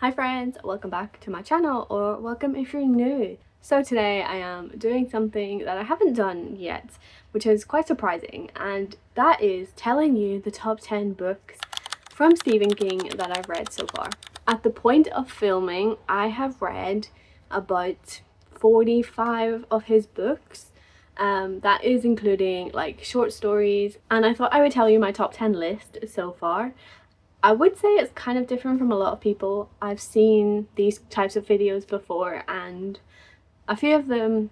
Hi friends, welcome back to my channel, or welcome if you're new. So today I am doing something that I haven't done yet, which is quite surprising, and that is telling you the top 10 books from Stephen King that I've read so far. At the point of filming, I have read about 45 of his books. That is including like short stories, and I thought I would tell you my top 10 list so far. I would say it's kind of different from a lot of people. I've seen these types of videos before, and a few of them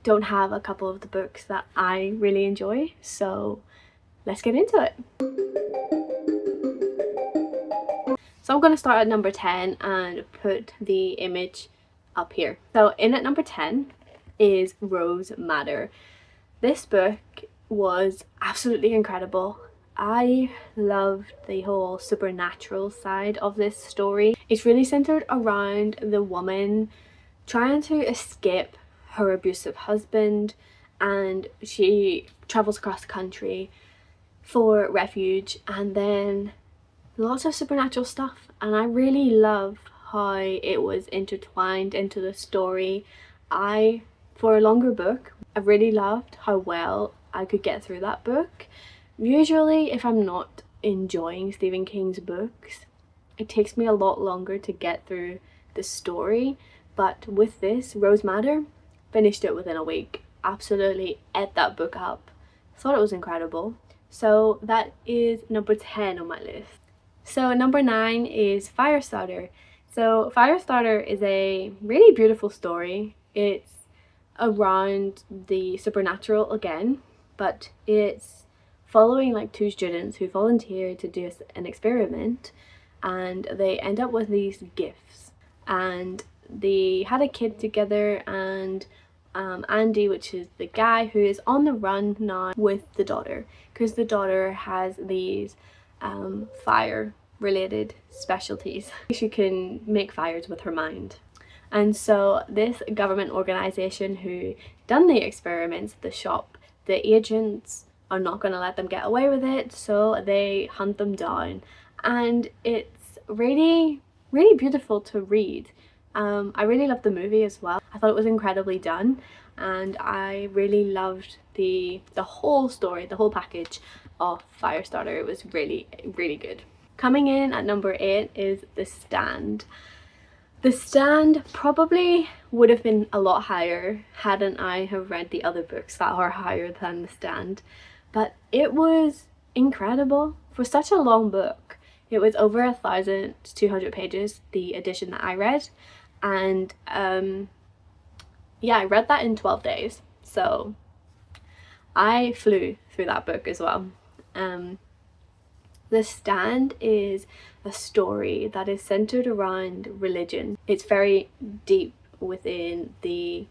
don't have a couple of the books that I really enjoy, so let's get into it. So I'm going to start at number 10 and put the image up here. So in at number 10 is Rose Madder. This book was absolutely incredible. I loved the whole supernatural side of this story. It's really centered around the woman trying to escape her abusive husband, and she travels across the country for refuge, and then lots of supernatural stuff, and I really love how it was intertwined into the story. For a longer book, I really loved how well I could get through that book. Usually if I'm not enjoying Stephen King's books, it takes me a lot longer to get through the story, but with this, Rose Madder, finished it within a week. Absolutely ate that book up. Thought it was incredible. So that is number 10 on my list. So number 9 is Firestarter. So Firestarter is a really beautiful story. It's around the supernatural again, but it's following like two students who volunteer to do an experiment, and they end up with these gifts, and they had a kid together, and Andy, which is the guy who is on the run now with the daughter, because the daughter has these fire related specialties. She can make fires with her mind. And so this government organization who done the experiments, the shop, the agents are not going to let them get away with it, so they hunt them down, and it's really beautiful to read. I really loved the movie as well. I thought it was incredibly done, and I really loved the whole story, the whole package of Firestarter. It was really good. Coming in at number 8 is The Stand. The Stand probably would have been a lot higher hadn't I have read the other books that are higher than The Stand, but it was incredible for such a long book. It was over 1,200 pages, the edition that I read, and yeah, I read that in 12 days, so I flew through that book as well. The Stand is a story that is centered around religion. It's very deep within the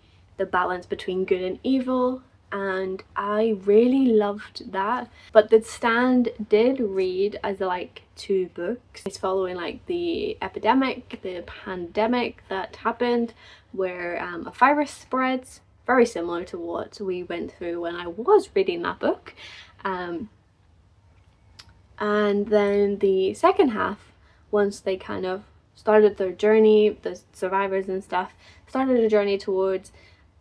balance between good and evil, and I really loved that. But The Stand did read as like 2 books. It's following like the epidemic, the pandemic that happened, where a virus spreads, very similar to what we went through when I was reading that book. And then the second half, once they kind of started their journey, the survivors and stuff started a journey towards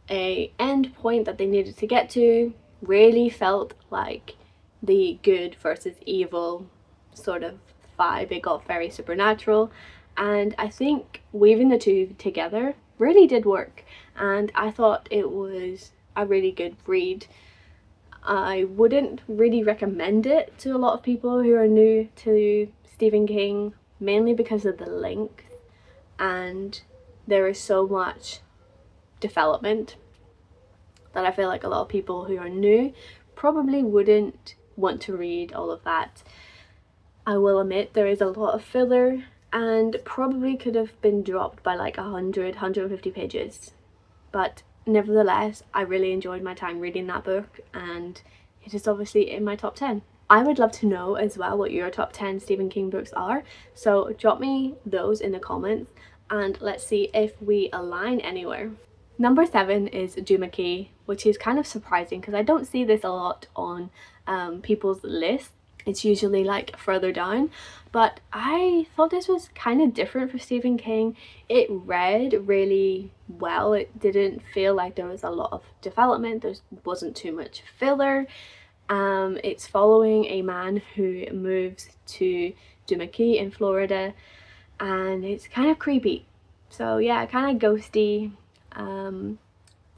a end point that they needed to get to, really felt like the good versus evil sort of vibe. It got very supernatural, and I think weaving the two together really did work, and I thought it was a really good read. I wouldn't really recommend it to a lot of people who are new to Stephen King, mainly because of the length, and there is so much development that I feel like a lot of people who are new probably wouldn't want to read all of that. I will admit there is a lot of filler, and probably could have been dropped by like 150 pages, but nevertheless, I really enjoyed my time reading that book, and it is obviously in my top 10. I would love to know as well what your top 10 Stephen King books are, so drop me those in the comments and let's see if we align anywhere. Number 7 is Duma Key, which is kind of surprising because I don't see this a lot on people's lists. It's usually like further down, but I thought this was kind of different for Stephen King. It read really well. It didn't feel like there was a lot of development. There wasn't too much filler. It's following a man who moves to Duma Key in Florida, and it's kind of creepy. So yeah, kind of ghosty,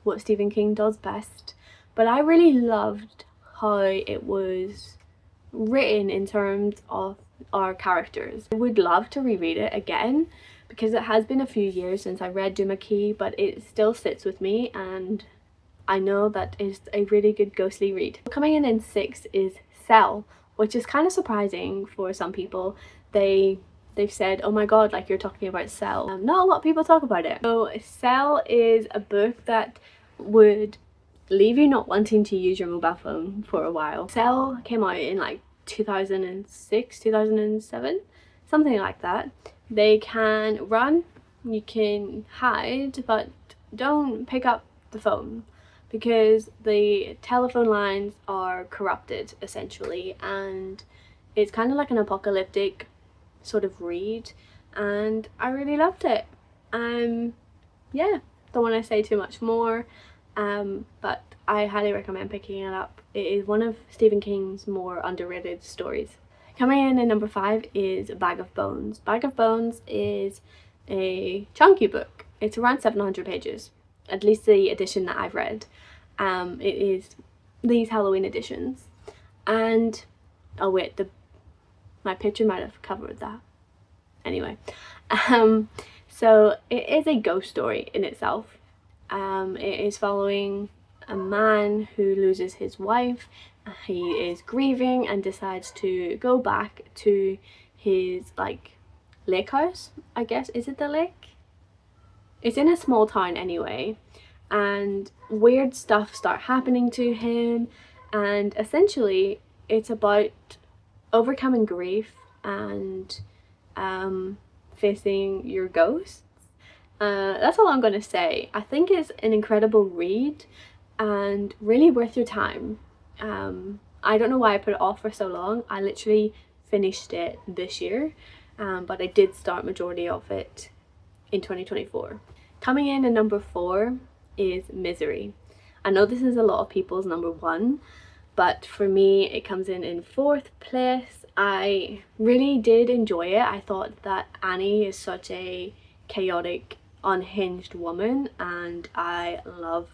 what Stephen King does best. But I really loved how it was written in terms of our characters. I would love to reread it again because it has been a few years since I read Duma Key, but it still sits with me and I know that is a really good ghostly read. Coming in 6th is Cell, which is kind of surprising for some people. They've said, oh my god, like you're talking about Cell. Not a lot of people talk about it. So Cell is a book that would leave you not wanting to use your mobile phone for a while. Cell came out in like 2006, 2007, something like that. They can run, you can hide, but don't pick up the phone because the telephone lines are corrupted essentially, and it's kind of like an apocalyptic sort of read, and I really loved it. Yeah, don't want to say too much more, but I highly recommend picking it up. It is one of Stephen King's more underrated stories. Coming in at number 5 is Bag of Bones. Bag of Bones is a chunky book. It's around 700 pages, at least the edition that I've read. It is these Halloween editions, and oh wait, my picture might have covered that. Anyway, so it is a ghost story in itself. It is following a man who loses his wife. He is grieving and decides to go back to his like lake house, I guess. Is it the lake? It's in a small town anyway, and weird stuff start happening to him, and essentially it's about overcoming grief and facing your ghosts. That's all I'm gonna say. I think it's an incredible read and really worth your time. I don't know why I put it off for so long. I literally finished it this year, but I did start majority of it in 2024. Coming in at number 4 is Misery. I know this is a lot of people's number 1, but for me it comes in 4th place. I really did enjoy it. I thought that Annie is such a chaotic, unhinged woman, and I love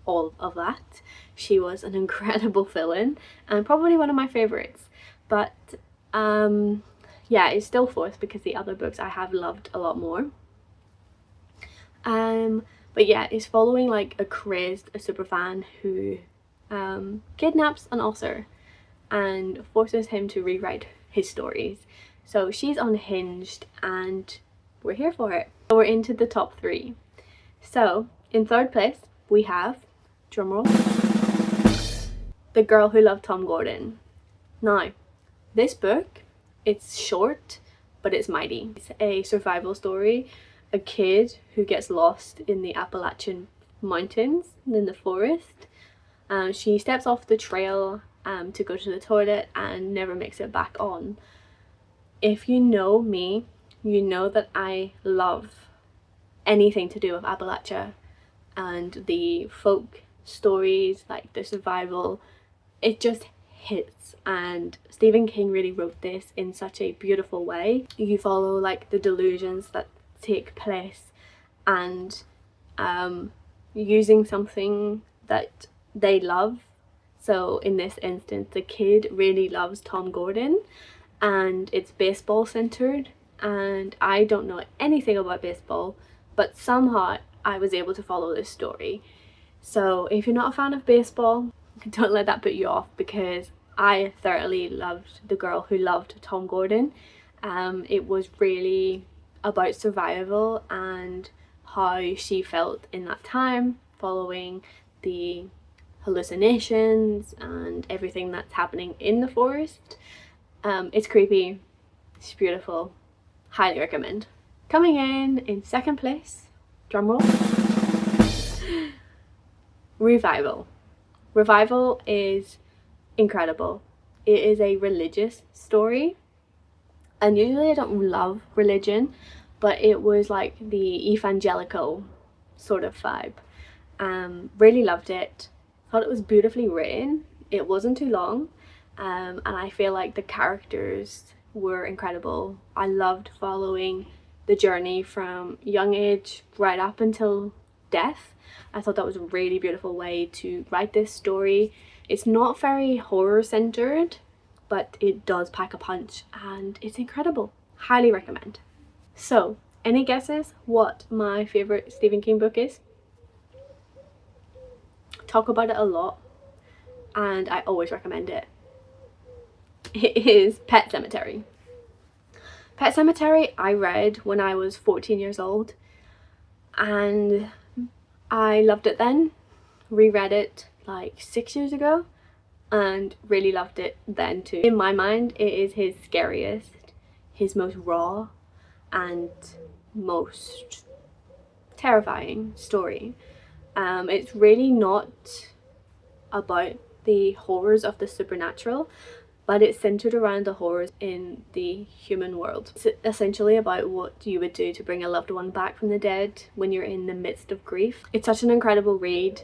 all of that. She was an incredible villain and probably one of my favorites, but yeah, it's still 4th because the other books I have loved a lot more. But yeah, it's following like a crazed superfan who kidnaps an author and forces him to rewrite his stories. So she's unhinged and we're here for it. So we're into the top 3. So in 3rd place we have, drumroll, The Girl Who Loved Tom Gordon. Now, this book, it's short but it's mighty. It's a survival story. A kid who gets lost in the Appalachian Mountains in the forest. She steps off the trail to go to the toilet and never makes it back on. If you know me, you know that I love anything to do with Appalachia and the folk stories, like the survival. It just hits, and Stephen King really wrote this in such a beautiful way. You follow like the delusions that take place and using something that they love. So in this instance, the kid really loves Tom Gordon and it's baseball centered, and I don't know anything about baseball, but somehow I was able to follow this story. So if you're not a fan of baseball, don't let that put you off, because I thoroughly loved The Girl Who Loved Tom Gordon. It was really about survival and how she felt in that time following the hallucinations and everything that's happening in the forest. It's creepy, it's beautiful, highly recommend. Coming in 2nd place, drumroll, Revival. Revival is incredible. it is a religious story, and usually I don't love religion, but it was like the evangelical sort of vibe. Really loved it. Thought it was beautifully written. It wasn't too long, and I feel like the characters were incredible. I loved following the journey from young age right up until death. I thought that was a really beautiful way to write this story. It's not very horror centered, but it does pack a punch and it's incredible. Highly recommend. So, any guesses what my favourite Stephen King book is? Talk about it a lot and I always recommend it. It is Pet Sematary. Pet Sematary I read when I was 14 years old and I loved it then. Reread it like 6 years ago and really loved it then too. In my mind, it is his scariest, his most raw and most terrifying story. It's really not about the horrors of the supernatural, but it's centered around the horrors in the human world. It's essentially about what you would do to bring a loved one back from the dead when you're in the midst of grief. It's such an incredible read.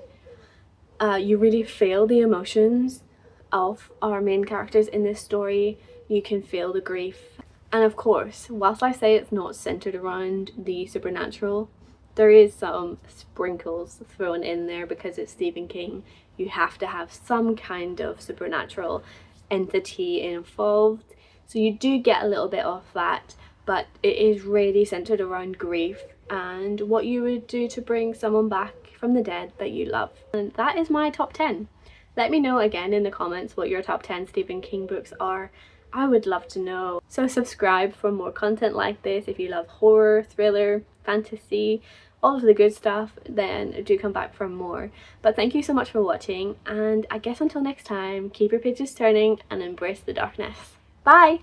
You really feel the emotions of our main characters in this story. You can feel the grief. And of course, whilst I say it's not centered around the supernatural, there is some sprinkles thrown in there because it's Stephen King. You have to have some kind of supernatural entity involved, so you do get a little bit of that, but it is really centered around grief and what you would do to bring someone back from the dead that you love. And that is my top 10. Let me know again in the comments what your top 10 Stephen King books are. I would love to know. So subscribe for more content like this. If you love horror, thriller, fantasy, all of the good stuff, then do come back for more. But thank you so much for watching, and I guess until next time, keep your pages turning and embrace the darkness. Bye!